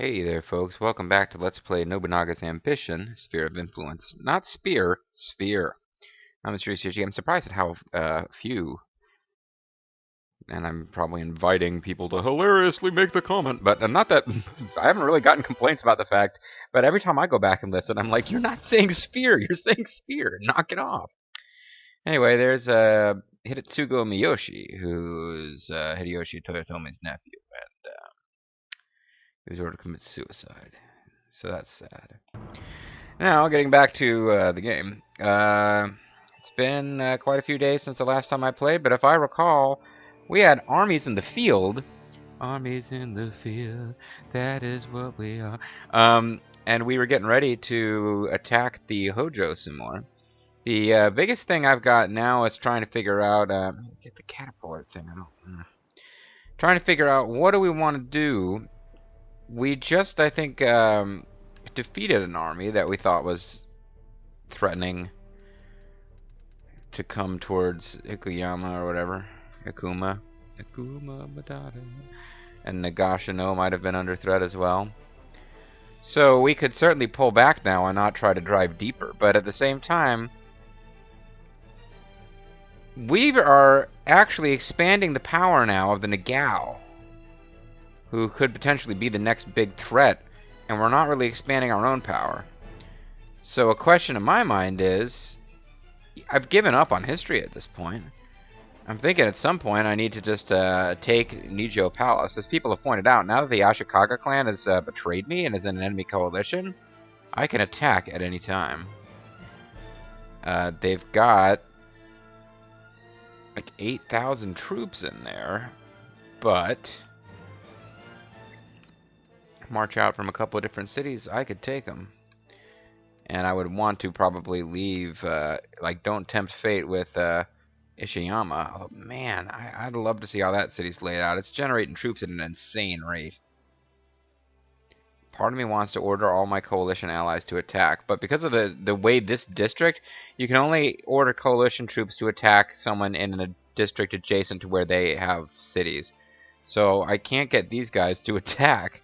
Hey there, folks. Welcome back to Let's Play Nobunaga's Ambition, Sphere of Influence. Not Spear, Sphere. I'm Mr. Ieyasu. I'm surprised at how few, and I'm probably inviting people to hilariously make the comment, but not that, I haven't really gotten complaints about the fact, but every time I go back and listen, I'm like, you're not saying Sphere, you're saying Sphere, knock it off. Anyway, there's Hidetsugo Miyoshi, who's Hideyoshi Toyotomi's nephew, and he was ordered to commit suicide. So that's sad. Now, getting back to the game. It's been quite a few days since the last time I played, but if I recall, we had armies in the field. Armies in the field, that is what we are. And we were getting ready to attack the Hojo some more. The biggest thing I've got now is trying to figure out... get the catapult thing. Trying to figure out what do we want to do. We just, I think, defeated an army that we thought was threatening to come towards Ikuyama or whatever. Ikuma Matata. And Nagashino might have been under threat as well. So we could certainly pull back now and not try to drive deeper. But at the same time, we are actually expanding the power now of the Nagao, who could potentially be the next big threat, and we're not really expanding our own power. So a question in my mind is, I've given up on history at this point. I'm thinking at some point I need to just take Nijo Palace. As people have pointed out, now that the Ashikaga clan has betrayed me and is in an enemy coalition, I can attack at any time. They've got like 8,000 troops in there, but march out from a couple of different cities, I could take them. And I would want to probably leave, like, don't tempt fate with Ishiyama. Oh, man, I'd love to see how that city's laid out. It's generating troops at an insane rate. Part of me wants to order all my coalition allies to attack, but because of the way this district, you can only order coalition troops to attack someone in a district adjacent to where they have cities. So I can't get these guys to attack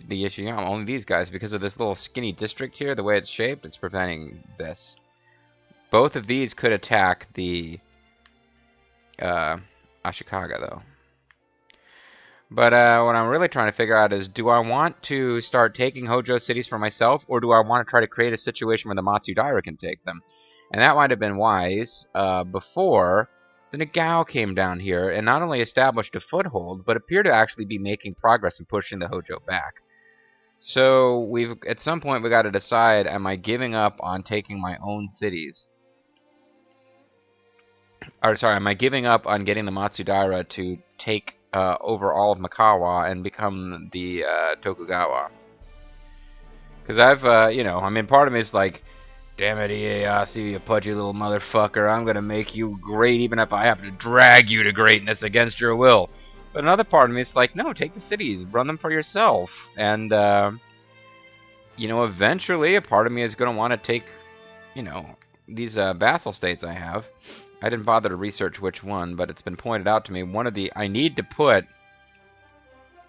the Ishiyama, only these guys, because of this little skinny district here, the way it's shaped, it's preventing this. Both of these could attack the Ashikaga, though. But what I'm really trying to figure out is, do I want to start taking Hojo cities for myself, or do I want to try to create a situation where the Matsudaira can take them? And that might have been wise before the Nagao came down here and not only established a foothold, but appeared to actually be making progress in pushing the Hojo back. So at some point we got to decide, am I giving up on taking my own cities? Or sorry, am I giving up on getting the Matsudaira to take over all of Mikawa and become the Tokugawa? Because I've, I mean, part of me is like, damn it, Ieyasu, you pudgy little motherfucker, I'm gonna make you great even if I have to drag you to greatness against your will. But another part of me is like, no, take the cities, run them for yourself. And, eventually a part of me is gonna want to take, these vassal states I have. I didn't bother to research which one, but it's been pointed out to me, one of the, I need to put,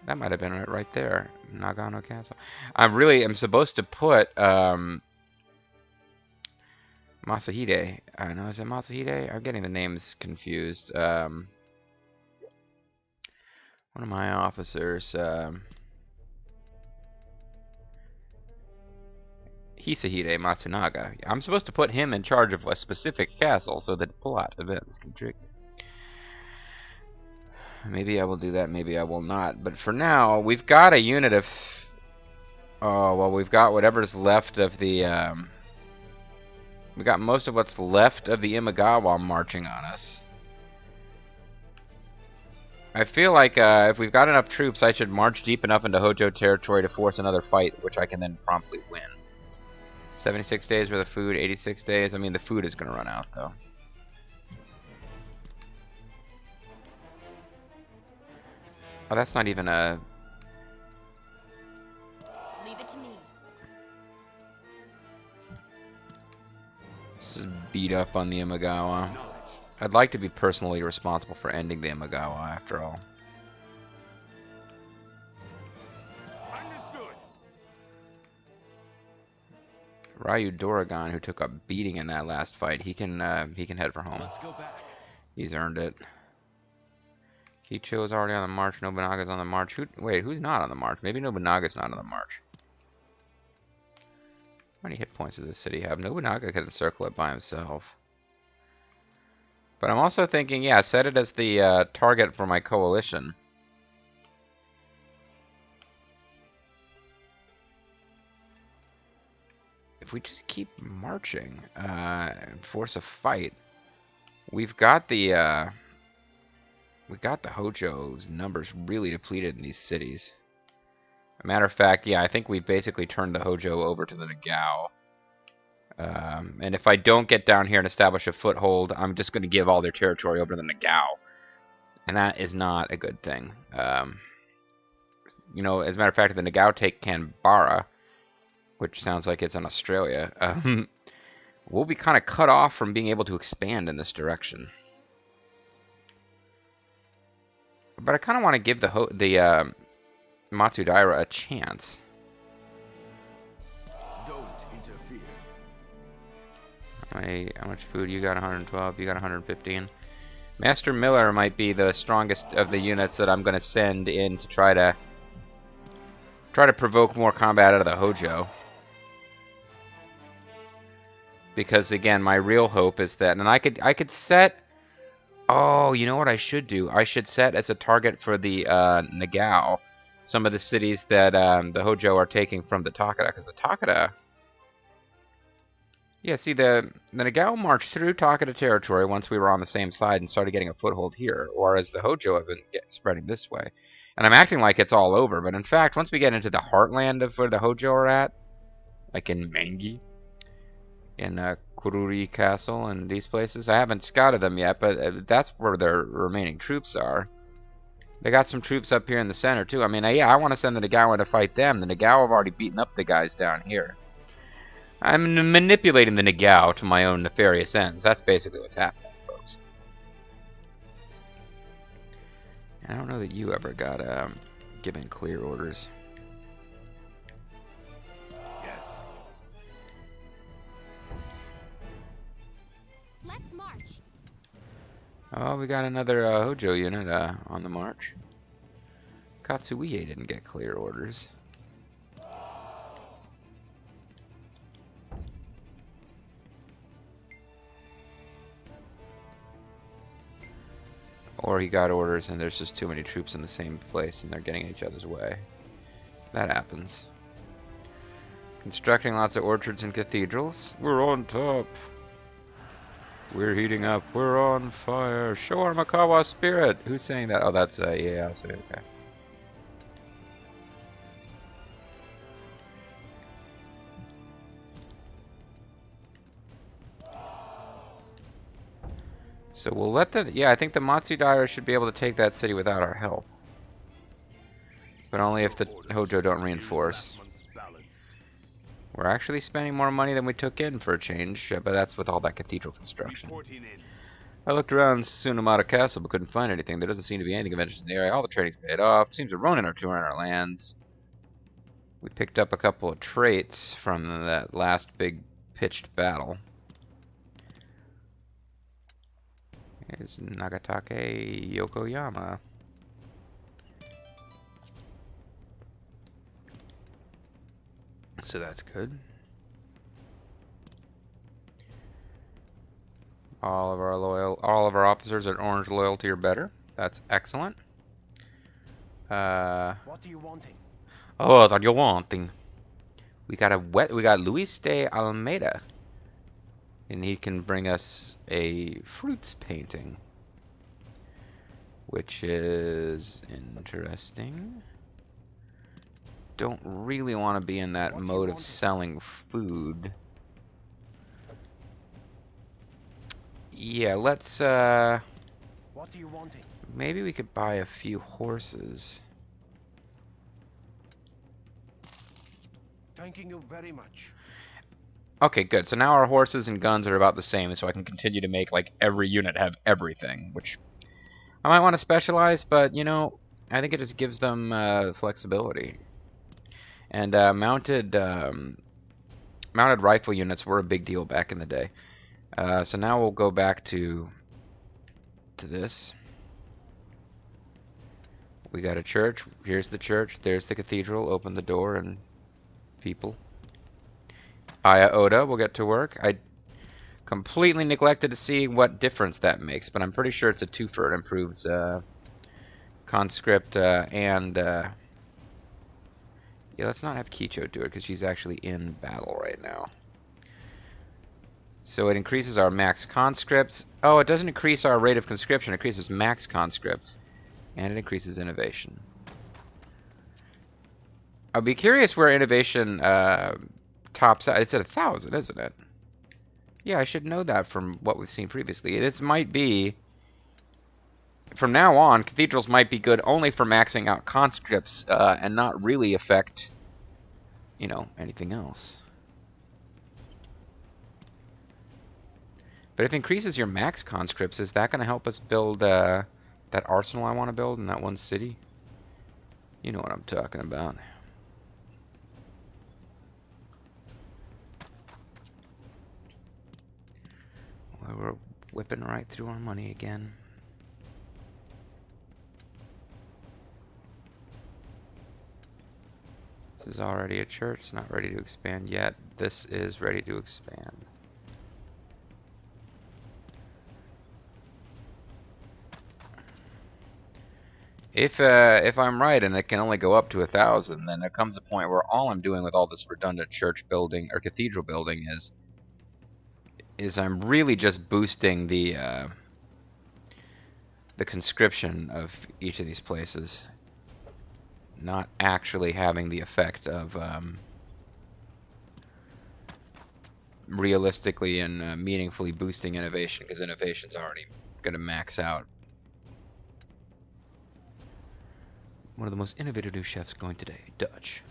that might have been right there, Nagano Castle. I'm supposed to put, Masahide. No, is it Masahide? I'm getting the names confused. One of my officers, Hisahide Matsunaga. I'm supposed to put him in charge of a specific castle so that plot events can trigger. Maybe I will do that, maybe I will not. But for now, we've got a unit of... Oh, well, we've got whatever's left of the... We got most of what's left of the Imagawa marching on us. I feel like if we've got enough troops, I should march deep enough into Hojo territory to force another fight, which I can then promptly win. 76 days worth of food, 86 days. I mean, the food is going to run out, though. Oh, that's not even a... Leave it to me. Just beat up on the Imagawa. I'd like to be personally responsible for ending the Imagawa, after all. Understood. Ryu Doragon, who took a beating in that last fight, he can head for home. Let's go back. He's earned it. Kicho's already on the march. Nobunaga's on the march. Wait, who's not on the march? Maybe Nobunaga's not on the march. How many hit points does this city have? Nobunaga can circle it by himself. But I'm also thinking, yeah, set it as the target for my coalition. If we just keep marching, force a fight, we've got the Hojo's numbers really depleted in these cities. A matter of fact, yeah, I think we've basically turned the Hojo over to the Nagao. And if I don't get down here and establish a foothold, I'm just going to give all their territory over to the Nagao. And that is not a good thing. You know, as a matter of fact, if the Nagao take Canberra, which sounds like it's in Australia, we'll be kind of cut off from being able to expand in this direction. But I kind of want to give the Matsudaira a chance. Don't interfere. How much food? You got 112, you got 115. Master Miller might be the strongest of the units that I'm going to send in to try to provoke more combat out of the Hojo. Because again, my real hope is that, and I could set. Oh, you know what I should do? I should set as a target for the Nagao some of the cities that the Hojo are taking from the Takeda, because the Takeda. Yeah, see, the Nagao marched through Takeda territory once we were on the same side and started getting a foothold here, whereas the Hojo have been spreading this way. And I'm acting like it's all over, but in fact, once we get into the heartland of where the Hojo are at, like in Mengi, in Kururi Castle and these places, I haven't scouted them yet, but that's where their remaining troops are. They got some troops up here in the center, too. I mean, yeah, I want to send the Nagao in to fight them. The Nagao have already beaten up the guys down here. I'm manipulating the Nagao to my own nefarious ends. That's basically what's happening, folks. And I don't know that you ever got given clear orders. Yes. Let's march. Oh, we got another Hojo unit on the march. Katsuie didn't get clear orders. Or he got orders and there's just too many troops in the same place and they're getting in each other's way. That happens. Constructing lots of orchards and cathedrals. We're on top. We're heating up. We're on fire. Show our Makawa spirit. Who's saying that? Oh, that's Ieyasu. Okay. So we'll let the... Yeah, I think the Matsudaira should be able to take that city without our help. But only if the Hojo don't reinforce. We're actually spending more money than we took in for a change, but that's with all that cathedral construction. I looked around Tsunomata Castle but couldn't find anything. There doesn't seem to be any conventions in the area. All the training's paid off. Seems the Ronin are touring our lands. We picked up a couple of traits from that last big pitched battle. Here's Nagatake Yokoyama. So that's good. All of our officers are orange loyalty or better. That's excellent. What are you wanting? Oh, what are you wanting? We got Luis de Almeida. And he can bring us a fruits painting. Which is interesting. Don't really want to be in that mode of selling food. Yeah, let's What are you wanting? maybe we could buy a few horses. Thanking you very much. Okay, good. So now our horses and guns are about the same, so I can continue to make like every unit have everything, which I might want to specialize, but you know, I think it just gives them flexibility. And mounted mounted rifle units were a big deal back in the day. So now we'll go back to this. We got a church. Here's the church. There's the cathedral. Open the door and people. Ieyasu will get to work. I completely neglected to see what difference that makes, but I'm pretty sure it's a twofer. It improves conscript and yeah, let's not have Kicho do it because she's actually in battle right now. So it increases our max conscripts. Oh, it doesn't increase our rate of conscription. It increases max conscripts. And it increases innovation. I'll be curious where innovation tops out. It's at 1,000, isn't it? Yeah, I should know that from what we've seen previously. This might be... From now on, cathedrals might be good only for maxing out conscripts and not really affect, you know, anything else. But if it increases your max conscripts, is that going to help us build that arsenal I want to build in that one city? You know what I'm talking about. Well, we're whipping right through our money again. This is already a church. It's not ready to expand yet. This is ready to expand. If I'm right and it can only go up to 1,000, then there comes a point where all I'm doing with all this redundant church building or cathedral building is I'm really just boosting the conscription of each of these places, not actually having the effect of realistically and meaningfully boosting innovation, because innovation's already going to max out. One of the most innovative new chefs going today, Dutch.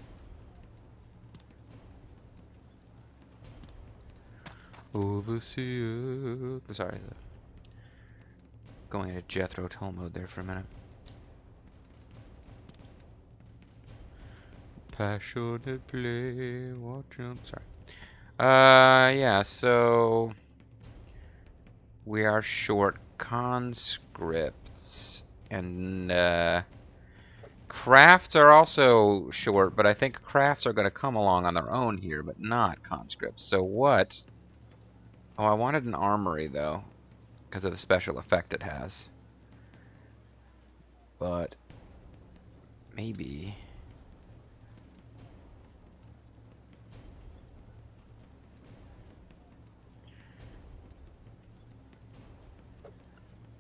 Overseer. Sorry, going into Jethro Tull mode there for a minute. Passionate play, watching. Sorry. Yeah. So we are short conscripts and crafts are also short, but I think crafts are going to come along on their own here, but not conscripts. So what? Oh, I wanted an armory, though, because of the special effect it has. But maybe...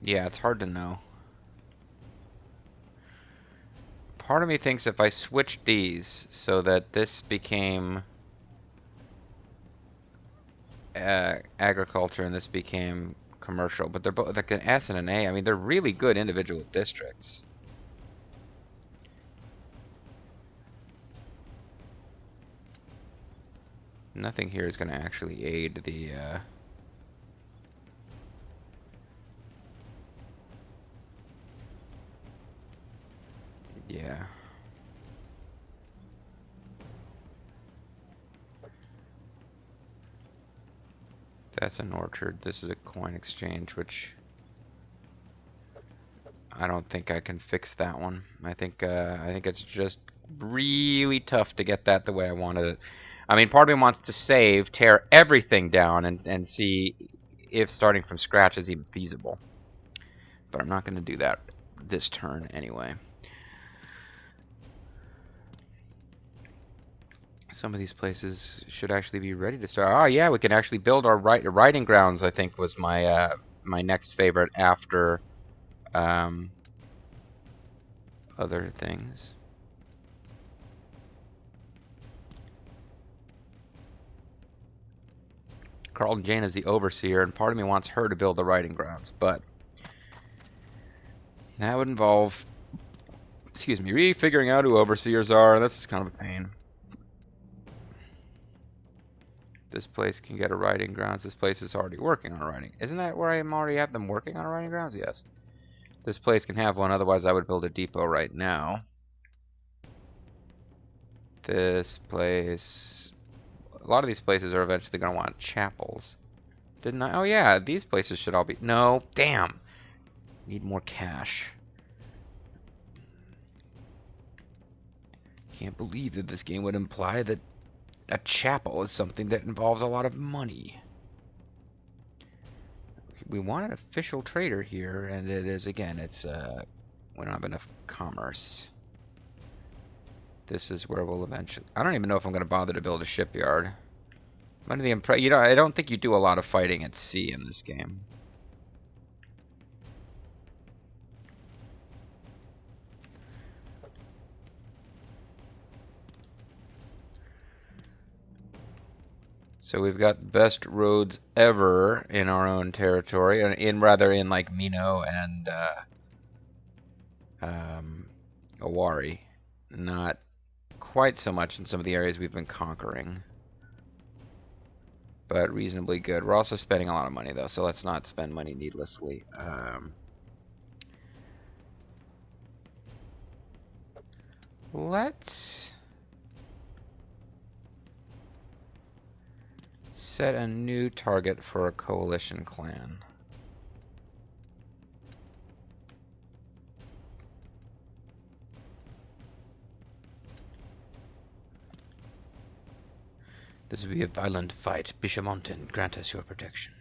Yeah, it's hard to know. Part of me thinks if I switched these so that this became agriculture and this became commercial, but they're both like an S and an A. I mean, they're really good individual districts. Nothing here is going to actually aid the yeah. That's an orchard. This is a coin exchange, which I don't think I can fix that one. I think it's just really tough to get that the way I wanted it. I mean, part of me wants to save, tear everything down, and see if starting from scratch is even feasible. But I'm not going to do that this turn anyway. Some of these places should actually be ready to start. Oh yeah, we can actually build our riding grounds. I think was my my next favorite after other things. Carlton Jane is the overseer, and part of me wants her to build the riding grounds, but that would involve, excuse me, refiguring out who overseers are. That's just kind of a pain. This place can get a riding grounds. This place is already working on a riding. Isn't that where I am already have them working on a riding grounds? Yes. This place can have one, otherwise I would build a depot right now. This place a lot of these places are eventually going to want chapels. Didn't I? Oh yeah, these places should all be... No, damn! Need more cash. Can't believe that this game would imply that a chapel is something that involves a lot of money. We want an official trader here, and it is, again, it's, we don't have enough commerce. This is where we'll eventually... I don't even know if I'm going to bother to build a shipyard. I'm under the impression... You know, I don't think you do a lot of fighting at sea in this game. So we've got the best roads ever in our own territory, rather in like Mino and Owari. Not quite so much in some of the areas we've been conquering, but reasonably good. We're also spending a lot of money though, so let's not spend money needlessly. Let's set a new target for a coalition clan. This will be a violent fight. Bishamonten, grant us your protection.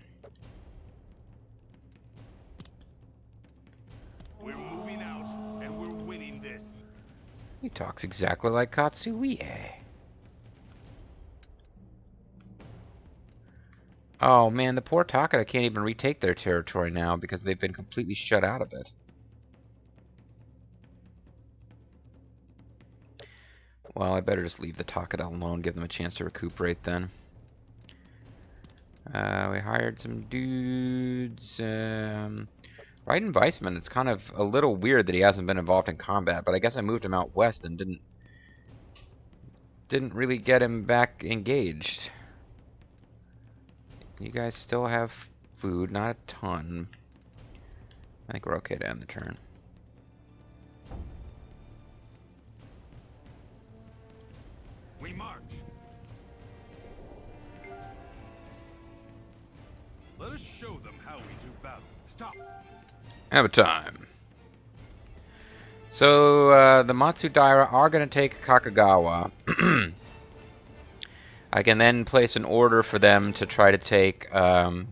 We're moving out, and we're winning this. He talks exactly like Katsuie. Oh man, the poor Takeda can't even retake their territory now because they've been completely shut out of it. Well, I better just leave the Takeda alone, give them a chance to recuperate then. We hired some dudes. Raiden Weissman, it's kind of a little weird that he hasn't been involved in combat, but I guess I moved him out west and didn't really get him back engaged. You guys still have food, not a ton. I think we're okay to end the turn. We march. Let us show them how we do battle. Stop. Have a time. So, the Matsudaira are going to take Kakegawa. I can then place an order for them to try to take Koyama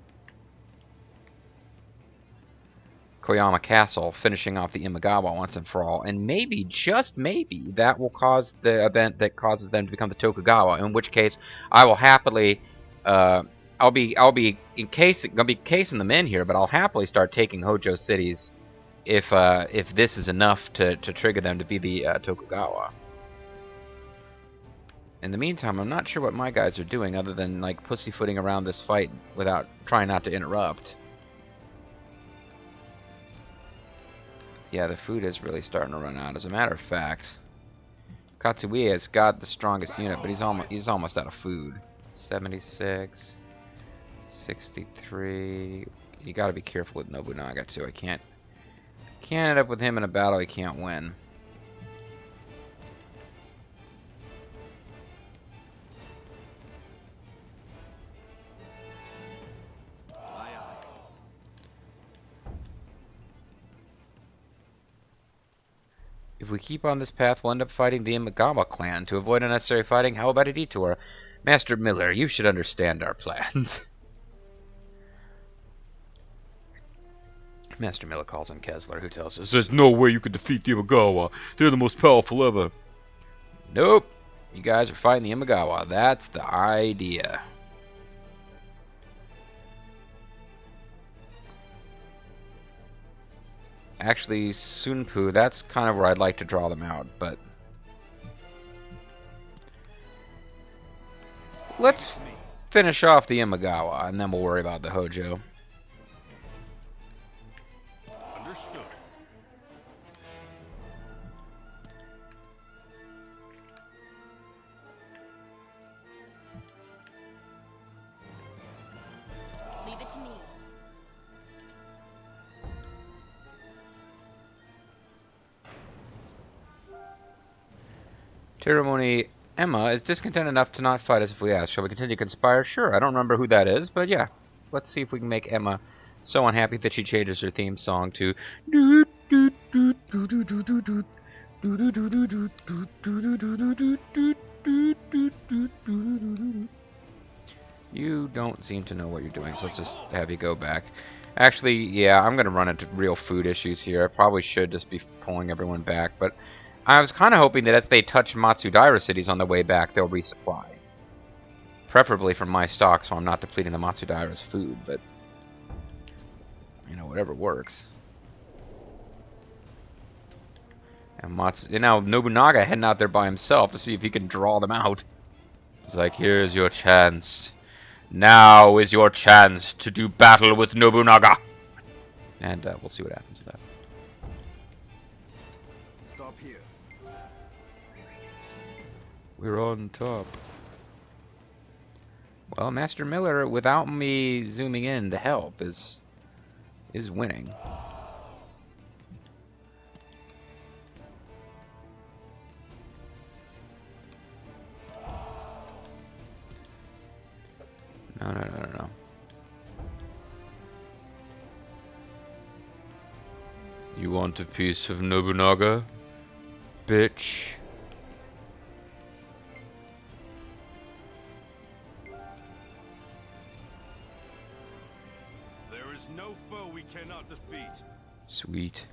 Castle, finishing off the Imagawa once and for all. And maybe, just maybe, that will cause the event that causes them to become the Tokugawa. In which case, I will happily, I'll be gonna be casing them in here, but I'll happily start taking Hojo cities if this is enough to trigger them to be the Tokugawa. In the meantime, I'm not sure what my guys are doing other than like pussyfooting around this fight without trying not to interrupt. Yeah, the food is really starting to run out. As a matter of fact, Katsuie has got the strongest unit, but he's almost out of food. 76, 63. You got to be careful with Nobunaga too. I can't end up with him in a battle he can't win. If we keep on this path, we'll end up fighting the Imagawa clan. To avoid unnecessary fighting, how about a detour? Master Miller, you should understand our plans. Master Miller calls in Kessler, who tells us, "There's no way you could defeat the Imagawa. They're the most powerful ever." Nope. You guys are fighting the Imagawa. That's the idea. Actually, Sunpu, that's kind of where I'd like to draw them out, but... let's finish off the Imagawa, and then we'll worry about the Hojo. Understood. Leave it to me. Ceremony Emma is discontent enough to not fight us if we ask. Shall we continue to conspire? Sure. I don't remember who that is, but yeah. Let's see if we can make Emma so unhappy that she changes her theme song to... You don't seem to know what you're doing, so let's just have you go back. Actually, yeah, I'm going to run into real food issues here. I probably should just be pulling everyone back, but I was kind of hoping that as they touch Matsudaira cities on the way back, they'll resupply. Preferably from my stock, so I'm not depleting the Matsudaira's food, but... you know, whatever works. And now Nobunaga heading out there by himself to see if he can draw them out. It's like, here's your chance. Now is your chance to do battle with Nobunaga. And we'll see what happens with that. Stop here. We're on top. Well, Master Miller, without me zooming in to help, is winning. No. You want a piece of Nobunaga, bitch? There is no foe we cannot defeat. Sweet.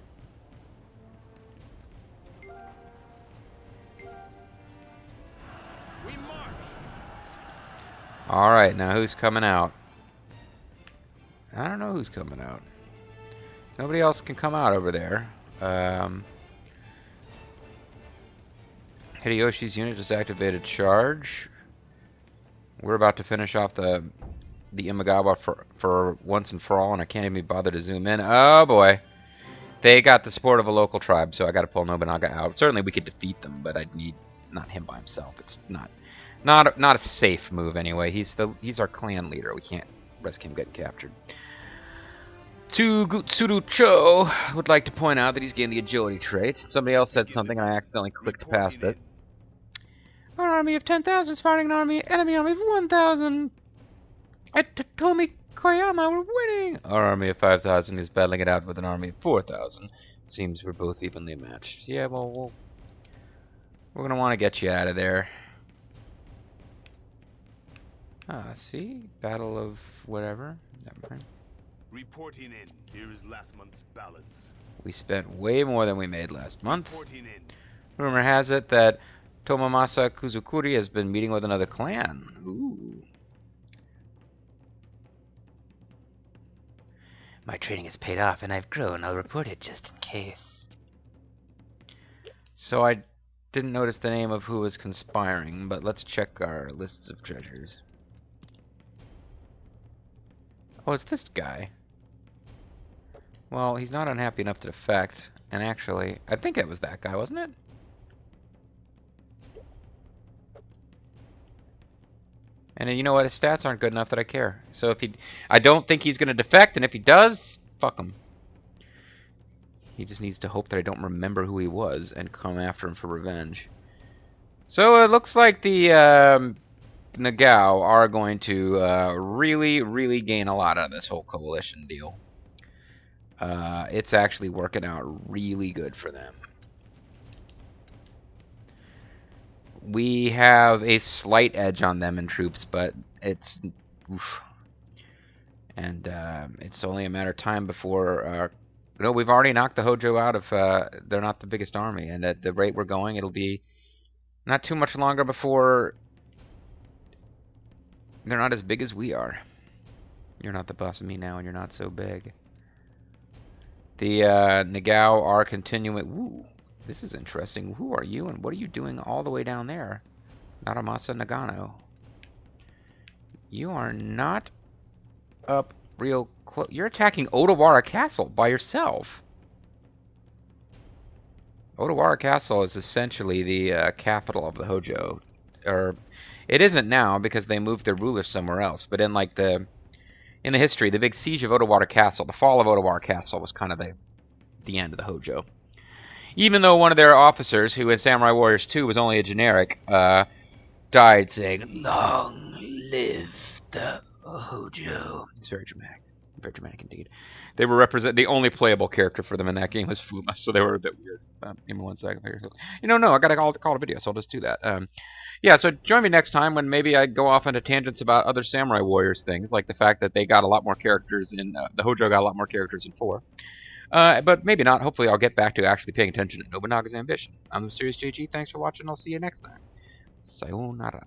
We march. Alright, now who's coming out? I don't know who's coming out. Nobody else can come out over there. Hideyoshi's unit just activated charge. We're about to finish off the Imagawa for once and for all, and I can't even be bothered to zoom in. Oh boy. They got the support of a local tribe, so I gotta pull Nobunaga out. Certainly we could defeat them, but I'd need not him by himself. It's not a safe move anyway. He's our clan leader. We can't risk him getting captured. Gutsuru Cho would like to point out that he's gained the agility trait. Somebody else said something and I accidentally clicked past it. Our army of 10,000 is fighting an enemy army of 1,000. At Totomi Koyama, we're winning. Our army of 5,000 is battling it out with an army of 4,000. Seems we're both evenly matched. Yeah, well, we're gonna want to get you out of there. See? Battle of whatever. Never mind. Reporting in. Here is last month's balance. We spent way more than we made last month. Reporting in. Rumor has it that Tomamasa Kuzukuri has been meeting with another clan. Ooh. My training has paid off and I've grown. I'll report it just in case. So I didn't notice the name of who was conspiring, but let's check our lists of treasures. Oh, it's this guy. Well, he's not unhappy enough to defect. And actually, I think it was that guy, wasn't it? And you know what? His stats aren't good enough that I care. So if I don't think he's going to defect, and if he does, fuck him. He just needs to hope that I don't remember who he was and come after him for revenge. So it looks like the Nagao are going to really gain a lot out of this whole coalition deal. It's actually working out really good for them. We have a slight edge on them in troops, but it's... oof. And it's only a matter of time before... no, we've already knocked the Hojo out of... they're not the biggest army, and at the rate we're going, it'll be not too much longer before... they're not as big as we are. You're not the boss of me now, and you're not so big. The Nagao are continuing... Ooh, this is interesting. Who are you, and what are you doing all the way down there? Naramasa Nagano. You are not up real close. You're attacking Odawara Castle by yourself. Odawara Castle is essentially the capital of the Hojo. Or, it isn't now because they moved their ruler somewhere else. But in like in the history, the big siege of Odawara Castle, the fall of Odawara Castle was kind of the end of the Hojo. Even though one of their officers, who in Samurai Warriors 2 was only a generic, died saying, "Long live the Hojo." It's very dramatic. Very dramatic indeed. They were the only playable character for them in that game was Fuma, so they were a bit weird. Give me 1 second. No, I gotta call a video, so I'll just do that. Yeah, so join me next time when maybe I go off into tangents about other Samurai Warriors things, like the fact that they got a lot more characters in the Hojo got a lot more characters in 4. But maybe not. Hopefully, I'll get back to actually paying attention to Nobunaga's ambition. I'm the Mysterious JG. Thanks for watching. I'll see you next time. Sayonara.